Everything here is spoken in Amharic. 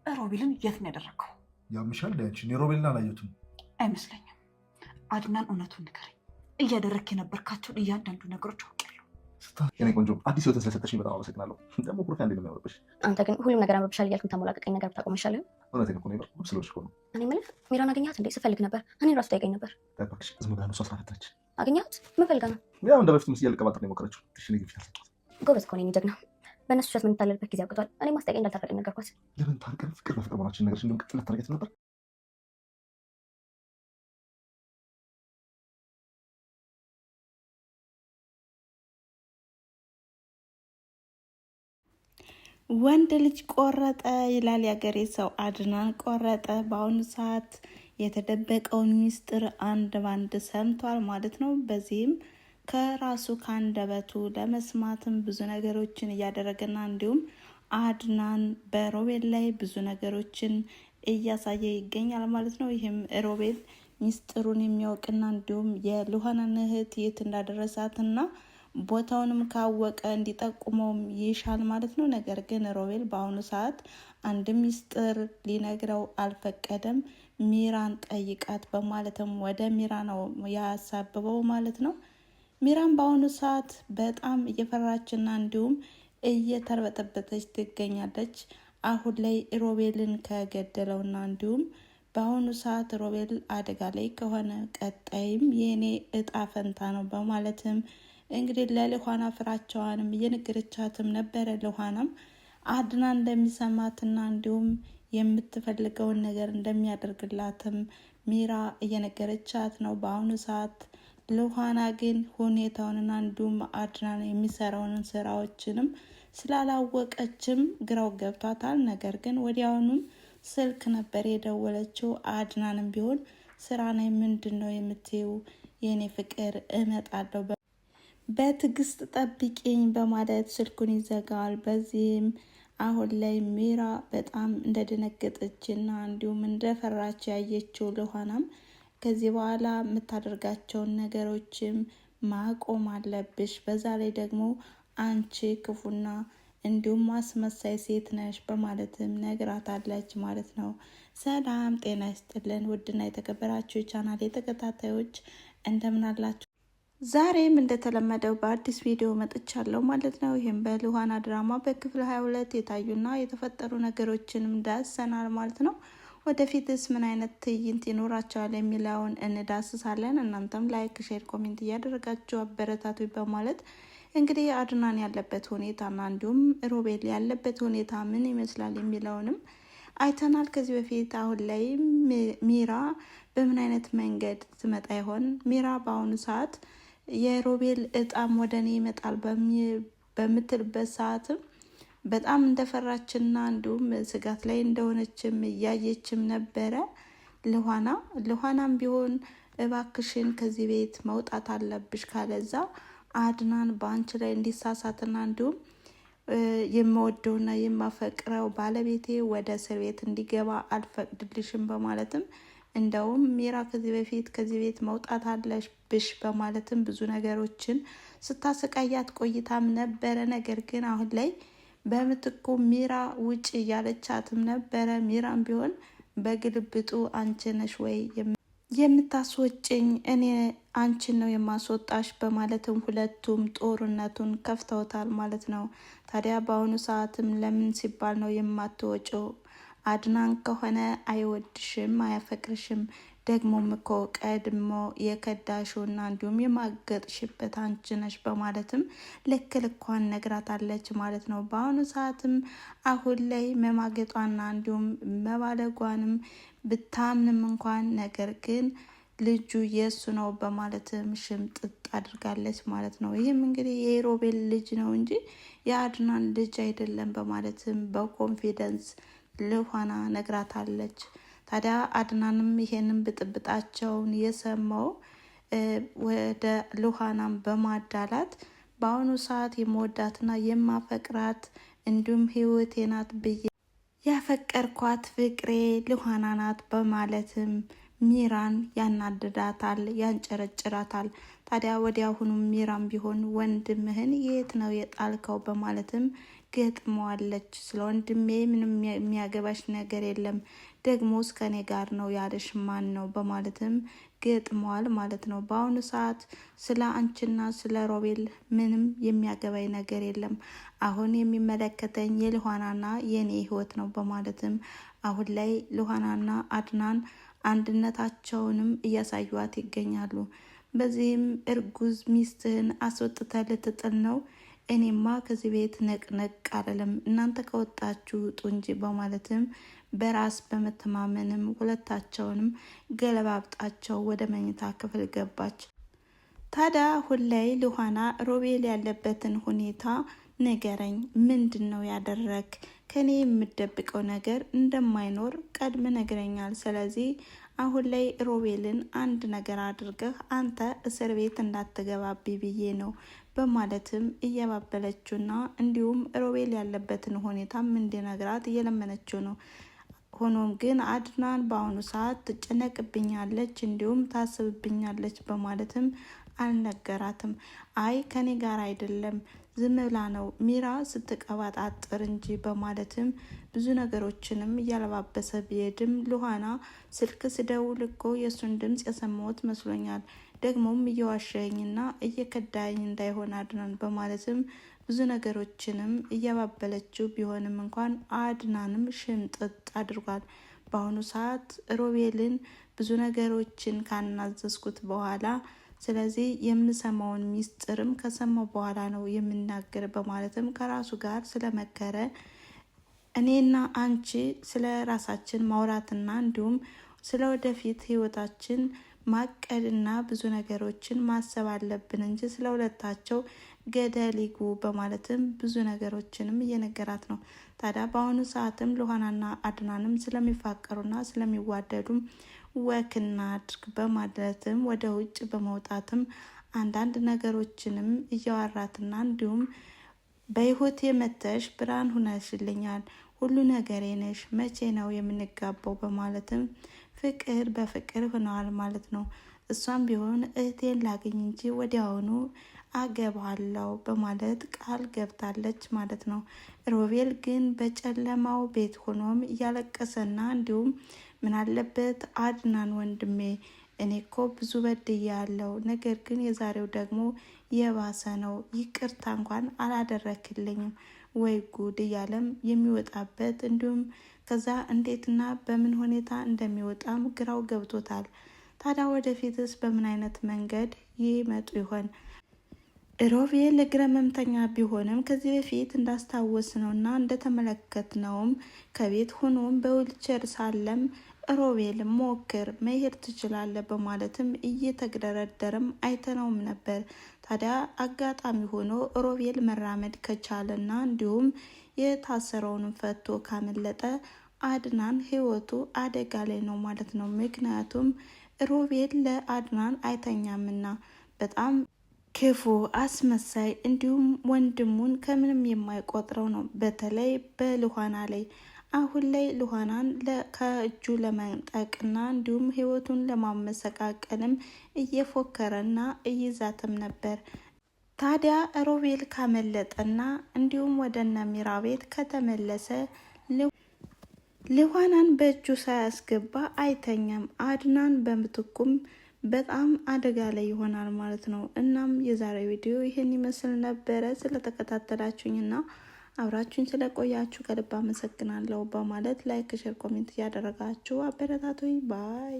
ሮቤልን የት ነው ያደረከው? ያምሻል ዳንቺ ሮቤልን አላየሁትም። አይመስለኝም። አድናን እውነቱን ንገረኝ። እያደረክ የነበርካቸውን እያንዳንዱ ነገሮች አውቃለሁ። የኔ ቆንጆ አዲስ ህይወትን ስለሰጠሽኝ በጣም አመሰግናለሁ። ደግሞ ኩርፊያ እንዴት ነው የሚያወርብሽ? አንተ ግን ሁሉም ነገር አምሮብሻል እያልክ የምታሞላቀቀኝ ነገር ብታቆም ይሻላል። እውነቴን እኮ ነው። ስለሽ እኮ ነው። እኔ የምልህ ሚራን አገኘሃት እንዴ? ስፈልግ ነበር። እኔ ራሱ ጠይቀኝ ነበር። እባክሽ ዝም ብላ ነው እሷ ስላፈተች። አገኘሃት? ምን ፈልጋ ነው? ያው እንደ በፊቱ ምስል እያለቀባጠር ነው የሞከረችው። ትሽኔ ግፊት አልሰጣት። ጎበዝ እኮ ነኝ ጀግና። በእነሱ ሸት የምንታለልበት ጊዜ አብቅቷል። እኔ ማስጠየቅ እንዳልታፈቀኝ ነገርኳት። ለምን ታርቀን ፍቅር በፍቅር መሆናችን ነገርሽ እንዲሁም ቅጥለት ታርጌት ነበር። ወንድ ልጅ ቆረጠ ይላል ያገሬ ሰው። አድናን ቆረጠ። በአሁኑ ሰዓት የተደበቀውን ሚስጥር አንድ ባንድ ሰምቷል ማለት ነው። በዚህም ከራሱ ከአንደበቱ ለመስማትም ብዙ ነገሮችን እያደረገና እንዲሁም አድናን በሮቤል ላይ ብዙ ነገሮችን እያሳየ ይገኛል ማለት ነው። ይህም ሮቤል ሚስጥሩን የሚያውቅና እንዲሁም የሉሃናን እህት የት እንዳደረሳትና ቦታውንም ካወቀ እንዲጠቁመውም ይሻል ማለት ነው። ነገር ግን ሮቤል በአሁኑ ሰዓት አንድ ሚስጥር ሊነግረው አልፈቀደም። ሚራን ጠይቃት በማለትም ወደ ሚራ ነው ያሳብበው ማለት ነው። ሚራን በአሁኑ ሰዓት በጣም እየፈራችና እንዲሁም እየተርበጠበጠች ትገኛለች። አሁን ላይ ሮቤልን ከገደለውና እንዲሁም በአሁኑ ሰዓት ሮቤል አደጋ ላይ ከሆነ ቀጣይም የኔ እጣ ፈንታ ነው በማለትም እንግዲህ ለሉሃና ፍራቻዋንም እየነገረቻትም ነበረ። ሉሃናም አድና እንደሚሰማትና እንዲሁም የምትፈልገውን ነገር እንደሚያደርግላትም ሚራ እየነገረቻት ነው በአሁኑ ሰዓት። ሉሃና ግን ሁኔታውንና እንዲሁም አድናን የሚሰራውን ስራዎችንም ስላላወቀችም ግራው ገብቷታል። ነገር ግን ወዲያውኑም ስልክ ነበር የደወለችው። አድናንም ቢሆን ስራ ላይ ምንድን ነው የምትይው? የኔ ፍቅር እመጣለሁ በትዕግስት ጠብቂኝ በማለት ስልኩን ይዘጋል። በዚህም አሁን ላይ ሚራ በጣም እንደደነገጠችና እንዲሁም እንደፈራች ያየችው ሉሃናም ከዚህ በኋላ የምታደርጋቸውን ነገሮችም ማቆም አለብሽ፣ በዛ ላይ ደግሞ አንቺ ክፉና እንዲሁም አስመሳይ ሴት ነሽ በማለትም ነግራታለች ማለት ነው። ሰላም ጤና ይስጥልን ውድና የተከበራችሁ የቻናሌ ተከታታዮች እንደምን አላችሁ? ዛሬም እንደተለመደው በአዲስ ቪዲዮ መጥቻለሁ ማለት ነው። ይህም በሉሃና ድራማ በክፍል 22 የታዩና የተፈጠሩ ነገሮችንም ዳሰናል ማለት ነው። ወደፊትስ ምን አይነት ትዕይንት ይኖራቸዋል የሚለውን እንዳስሳለን። እናንተም ላይክ፣ ሼር፣ ኮሜንት እያደረጋችሁ አበረታቱ በማለት እንግዲህ አድናን ያለበት ሁኔታና እንዲሁም ሮቤል ያለበት ሁኔታ ምን ይመስላል የሚለውንም አይተናል ከዚህ በፊት። አሁን ላይ ሚራ በምን አይነት መንገድ ትመጣ ይሆን? ሚራ በአሁኑ ሰዓት የሮቤል እጣም ወደ እኔ ይመጣል በምትልበት ሰዓትም በጣም እንደፈራችና እንዲሁም ስጋት ላይ እንደሆነችም እያየችም ነበረ ሉሃናም ቢሆን እባክሽን ከዚህ ቤት መውጣት አለብሽ፣ ካለዛ አድናን በአንቺ ላይ እንዲሳሳትና እንዲሁም የምወደውና የማፈቅረው ባለቤቴ ወደ እስር ቤት እንዲገባ አልፈቅድልሽም በማለትም እንደውም ሚራ ከዚህ በፊት ከዚህ ቤት መውጣት አለብሽ በማለትም ብዙ ነገሮችን ስታሰቃያት ቆይታም ነበረ። ነገር ግን አሁን ላይ በምትኩ ሚራ ውጭ እያለቻትም ነበረ። ሚራም ቢሆን በግልብጡ አንቺ ነሽ ወይ የምታስወጭኝ? እኔ አንቺን ነው የማስወጣሽ በማለትም ሁለቱም ጦርነቱን ከፍተውታል ማለት ነው። ታዲያ በአሁኑ ሰዓትም ለምን ሲባል ነው የማትወጪው? አድናን ከሆነ አይወድሽም፣ አያፈቅርሽም። ደግሞም እኮ ቀድሞ የከዳሽውና እንዲሁም የማገጥሽበት አንቺ ነሽ በማለትም ልክ ልኳን ነግራታለች ማለት ነው። በአሁኑ ሰዓትም አሁን ላይ መማገጧና እንዲሁም መባለጓንም ብታምንም እንኳን ነገር ግን ልጁ የእሱ ነው በማለትም ሽምጥጥ አድርጋለች ማለት ነው። ይህም እንግዲህ የሮቤል ልጅ ነው እንጂ የአድናን ልጅ አይደለም በማለትም በኮንፊደንስ ሉሃና ነግራታለች። ታዲያ አድናንም ይሄንን ብጥብጣቸውን የሰማው ወደ ሉሃናም በማዳላት በአሁኑ ሰዓት የመወዳትና የማፈቅራት እንዲሁም ህይወቴ ናት ብዬ ያፈቀርኳት ፍቅሬ ሉሃና ናት በማለትም ሚራን ያናድዳታል፣ ያንጨረጭራታል። ታዲያ ወዲያውኑ ሚራም ቢሆን ወንድምህን የት ነው የጣልከው በማለትም ገጥመዋለች። ስለ ወንድሜ ምንም የሚያገባሽ ነገር የለም፣ ደግሞ ከኔ ጋር ነው ያለሽ ማን ነው በማለትም ገጥመዋል ማለት ነው። በአሁኑ ሰዓት ስለ አንቺና ስለ ሮቤል ምንም የሚያገባኝ ነገር የለም፣ አሁን የሚመለከተኝ የልኋናና የኔ ህይወት ነው በማለትም አሁን ላይ ልኋናና አድናን አንድነታቸውንም እያሳዩት ይገኛሉ። በዚህም እርጉዝ ሚስትህን አስወጥተ ልትጥል ነው? እኔማ ከዚህ ቤት ነቅነቅ አልልም፣ እናንተ ከወጣችሁ ውጡ እንጂ በማለትም በራስ በመተማመንም ሁለታቸውንም ገለባብጣቸው ወደ መኝታ ክፍል ገባች። ታዲያ አሁን ላይ ልኋና ሮቤል ያለበትን ሁኔታ ንገረኝ፣ ምንድን ነው ያደረግ? ከኔ የምደብቀው ነገር እንደማይኖር ቀድም ነግረኛል። ስለዚህ አሁን ላይ ሮቤልን አንድ ነገር አድርገህ አንተ እስር ቤት እንዳትገባቢ ብዬ ነው በማለትም እየባበለችውና እንዲሁም ሮቤል ያለበትን ሁኔታም እንዲነግራት እየለመነችው ነው። ሆኖም ግን አድናን በአሁኑ ሰዓት ትጨነቅብኛለች እንዲሁም ታስብብኛለች በማለትም አልነገራትም። አይ ከኔ ጋር አይደለም ዝም ብላ ነው ሚራ ስትቀባጣጥር እንጂ በማለትም ብዙ ነገሮችንም እያለባበሰ ቢሄድም ልኋና ስልክ ስደውል እኮ የእሱን ድምጽ የሰማሁት መስሎኛል፣ ደግሞም እየዋሸኝና እየከዳኝ እንዳይሆን አድናን በማለትም ብዙ ነገሮችንም እያባበለችው ቢሆንም እንኳን አድናንም ሽምጥጥ አድርጓል። በአሁኑ ሰዓት ሮቤልን ብዙ ነገሮችን ካናዘዝኩት በኋላ ስለዚህ የምሰማውን ሚስጥርም ከሰማው በኋላ ነው የምናገር በማለትም ከራሱ ጋር ስለመከረ እኔና አንቺ ስለ ራሳችን ማውራትና እንዲሁም ስለ ወደፊት ህይወታችን ማቀድና ብዙ ነገሮችን ማሰብ አለብን እንጂ ስለ ሁለታቸው ገደል ይግቡ በማለትም ብዙ ነገሮችንም እየነገራት ነው። ታዲያ በአሁኑ ሰዓትም ልኋናና አድናንም ስለሚፋቀሩና ስለሚዋደዱም ወክና አድርግ በማለትም ወደ ውጭ በመውጣትም አንዳንድ ነገሮችንም እያወራትና እንዲሁም በህይወት የመተሽ ብርሃን ሁነሽልኛል፣ ሁሉ ነገሬ ነሽ፣ መቼ ነው የምንጋባው በማለትም ፍቅር በፍቅር ሆነዋል ማለት ነው። እሷም ቢሆን እህቴን ላገኝ እንጂ ወዲያውኑ አገባለሁ በማለት ቃል ገብታለች ማለት ነው። ሮቤል ግን በጨለማው ቤት ሆኖም እያለቀሰና እንዲሁም ምን አለበት አድናን ወንድሜ እኔ እኮ ብዙ በድያለሁ፣ ነገር ግን የዛሬው ደግሞ የባሰ ነው፣ ይቅርታ እንኳን አላደረክልኝም፣ ወይ ጉድ እያለም የሚወጣበት እንዲሁም ከዛ እንዴትና በምን ሁኔታ እንደሚወጣም ግራው ገብቶታል። ታዲያ ወደፊትስ በምን አይነት መንገድ ይመጡ ይሆን? ሮቤል እግረ መምተኛ ቢሆንም ከዚህ በፊት እንዳስታወስ ነውና እንደተመለከትነውም ከቤት ሆኖም በዊልቸር ሳለም ሮቤል ሞክር መሄድ ትችላለህ በማለትም እየተግደረደረም አይተነውም ነበር። ታዲያ አጋጣሚ ሆኖ ሮቤል መራመድ ከቻለና እንዲሁም የታሰረውን ፈቶ ካመለጠ አድናን ህይወቱ አደጋ ላይ ነው ማለት ነው። ምክንያቱም ሮቤል ለአድናን አይተኛምና በጣም ክፉ አስመሳይ እንዲሁም ወንድሙን ከምንም የማይቆጥረው ነው። በተለይ በልኋና ላይ አሁን ላይ ልኋናን ከእጁ ለመንጠቅና እንዲሁም ህይወቱን ለማመሰቃቀልም እየፎከረና እይዛትም ነበር። ታዲያ ሮቤል ካመለጠና እንዲሁም ወደ ነሚራ ቤት ከተመለሰ ልኋናን በእጁ ሳያስገባ አይተኛም። አድናን በምትኩም በጣም አደጋ ላይ ይሆናል ማለት ነው። እናም የዛሬው ቪዲዮ ይህን ይመስል ነበረ። ስለተከታተላችሁኝና አብራችሁኝ ስለቆያችሁ ከልብ አመሰግናለሁ በማለት ላይክ፣ ሼር፣ ኮሜንት እያደረጋችሁ አበረታቱኝ ባይ